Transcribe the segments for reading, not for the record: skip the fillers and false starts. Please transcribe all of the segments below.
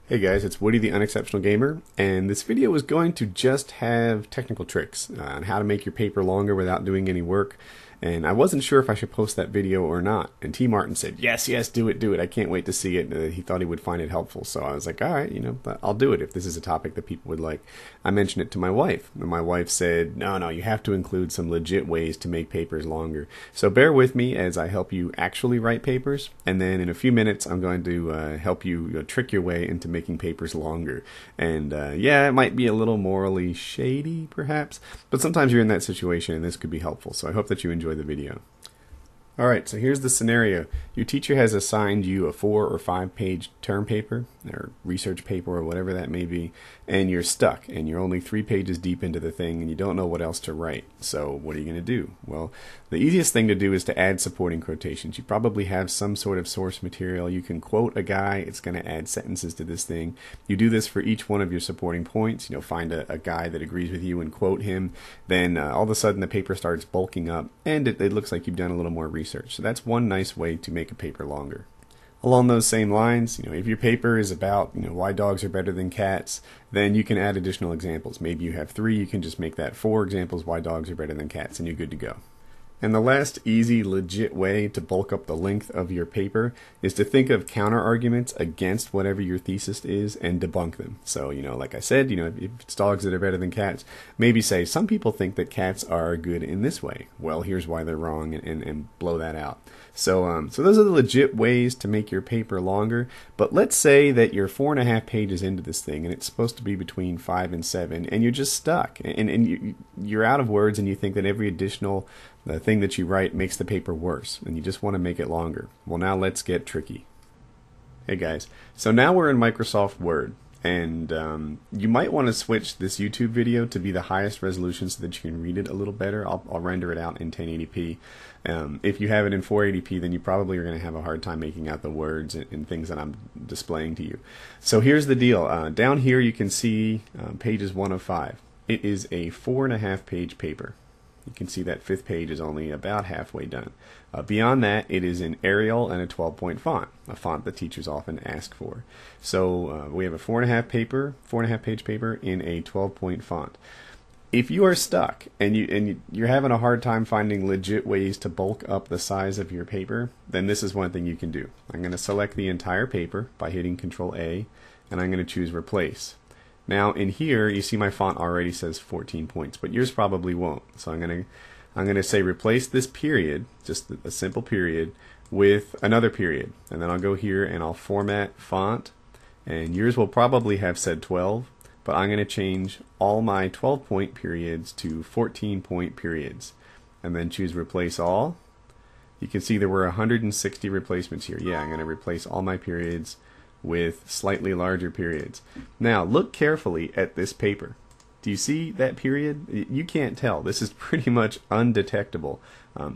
Hey guys, it's Woody the Unexceptional Gamer, and this video was going to just have technical tricks on how to make your paper longer without doing any work. And I wasn't sure if I should post that video or not. And T. Martin said, yes, do it. I can't wait to see it. He thought he would find it helpful. So I was like, all right, I'll do it if this is a topic that people would like. I mentioned it to my wife, and my wife said, no, you have to include some legit ways to make papers longer. So bear with me as I help you actually write papers. And then in a few minutes, I'm going to help you trick your way into making papers longer. And yeah, it might be a little morally shady, perhaps. But sometimes you're in that situation, and this could be helpful. So I hope that you enjoy the video. Alright, so here's the scenario. Your teacher has assigned you a 4 or 5 page term paper, or research paper, or whatever that may be, and you're stuck, and you're only 3 pages deep into the thing, and you don't know what else to write. So what are you going to do? Well, the easiest thing to do is to add supporting quotations. You probably have some sort of source material. You can quote a guy. It's going to add sentences to this thing. You do this for each one of your supporting points. Find a guy that agrees with you and quote him. Then all of a sudden the paper starts bulking up, and it looks like you've done a little more research. So that's one nice way to make a paper longer. Along those same lines, if your paper is about why dogs are better than cats, then you can add additional examples. Maybe you have 3, you can just make that 4 examples why dogs are better than cats, and you're good to go. And the last easy, legit way to bulk up the length of your paper is to think of counter arguments against whatever your thesis is and debunk them. So, like I said, if it's dogs that are better than cats, maybe say, some people think that cats are good in this way. Well, here's why they're wrong, and blow that out. So those are the legit ways to make your paper longer. But let's say that you're 4.5 pages into this thing, and it's supposed to be between 5 and 7, and you're just stuck, and you're out of words, and you think that every additional thing that you write makes the paper worse, and you just want to make it longer. Well, now let's get tricky. Hey guys, so now we're in Microsoft Word. And you might want to switch this YouTube video to be the highest resolution so that you can read it a little better. I'll render it out in 1080p. If you have it in 480p, then you probably are going to have a hard time making out the words and things that I'm displaying to you. So here's the deal. Down here you can see pages 1 of 5. It is a 4.5 page paper. You can see that 5th page is only about halfway done. Beyond that, it is in Arial and a 12-point font, a font that teachers often ask for. So we have a 4.5 page paper in a 12-point font. If you are stuck and you're having a hard time finding legit ways to bulk up the size of your paper, then this is one thing you can do. I'm going to select the entire paper by hitting Control A, and I'm going to choose Replace. Now in here you see my font already says 14 points, but yours probably won't. So I'm going to say replace this period, just a simple period, with another period, and then I'll go here and I'll format font, and yours will probably have said 12, but I'm going to change all my 12-point periods to 14-point periods, and then choose replace all. You can see there were 160 replacements here. Yeah, I'm going to replace all my periods with slightly larger periods. Now look carefully at this paper. Do you see that period? You can't tell. This is pretty much undetectable.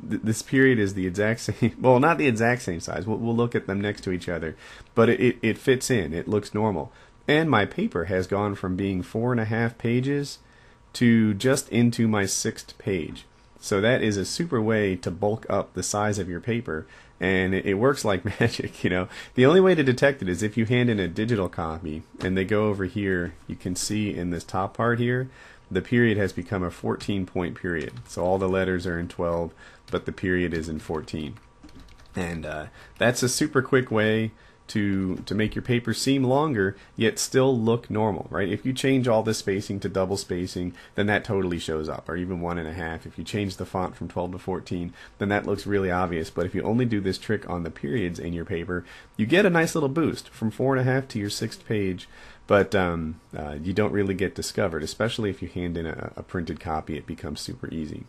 This period is the exact same, well, not the exact same size. We'll look at them next to each other, but it fits in. It looks normal. And my paper has gone from being 4.5 pages to just into my 6th page. So that is a super way to bulk up the size of your paper, and it works like magic. The only way to detect it is if you hand in a digital copy and they go over here. You can see in this top part here, the period has become a 14-point period. So all the letters are in 12, but the period is in 14. And that's a super quick way to make your paper seem longer yet still look normal, right? If you change all this spacing to double spacing, then that totally shows up, or even 1.5. If you change the font from 12 to 14, then that looks really obvious. But if you only do this trick on the periods in your paper, you get a nice little boost from 4.5 to your 6th page, but you don't really get discovered, especially if you hand in a printed copy. It becomes super easy.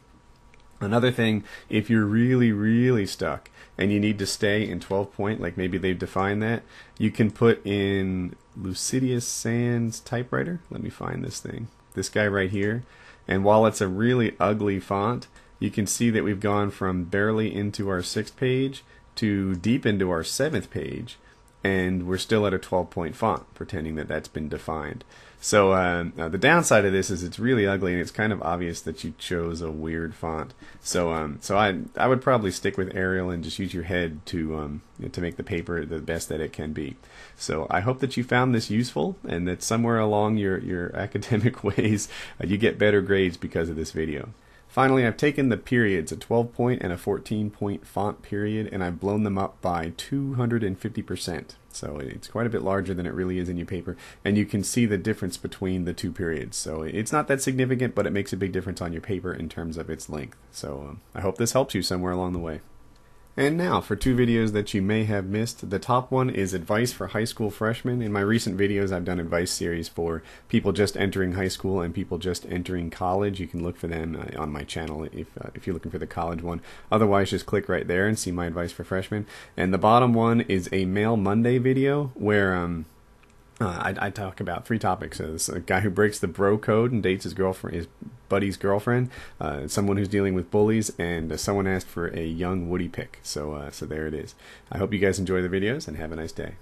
Another thing, if you're really stuck and you need to stay in 12-point, like maybe they've defined that, you can put in Lucidius Sans typewriter. Let me find this thing. This guy right here. And while it's a really ugly font, you can see that we've gone from barely into our 6th page to deep into our 7th page, and we're still at a 12-point font, pretending that that's been defined. So the downside of this is it's really ugly, and it's kind of obvious that you chose a weird font. So I would probably stick with Arial and just use your head to make the paper the best that it can be. So I hope that you found this useful, and that somewhere along your academic ways you get better grades because of this video. Finally, I've taken the periods, a 12-point and a 14-point font period, and I've blown them up by 250%. So it's quite a bit larger than it really is in your paper, and you can see the difference between the two periods. So it's not that significant, but it makes a big difference on your paper in terms of its length. So I hope this helps you somewhere along the way. And now for two videos that you may have missed. The top one is advice for high school freshmen. In my recent videos, I've done advice series for people just entering high school and people just entering college. You can look for them on my channel if you're looking for the college one. Otherwise, just click right there and see my advice for freshmen. And the bottom one is a Mail Monday video where I talk about 3 topics. There's a guy who breaks the bro code and dates his buddy's girlfriend, someone who's dealing with bullies, and someone asked for a young Woody pick. So there it is. I hope you guys enjoy the videos and have a nice day.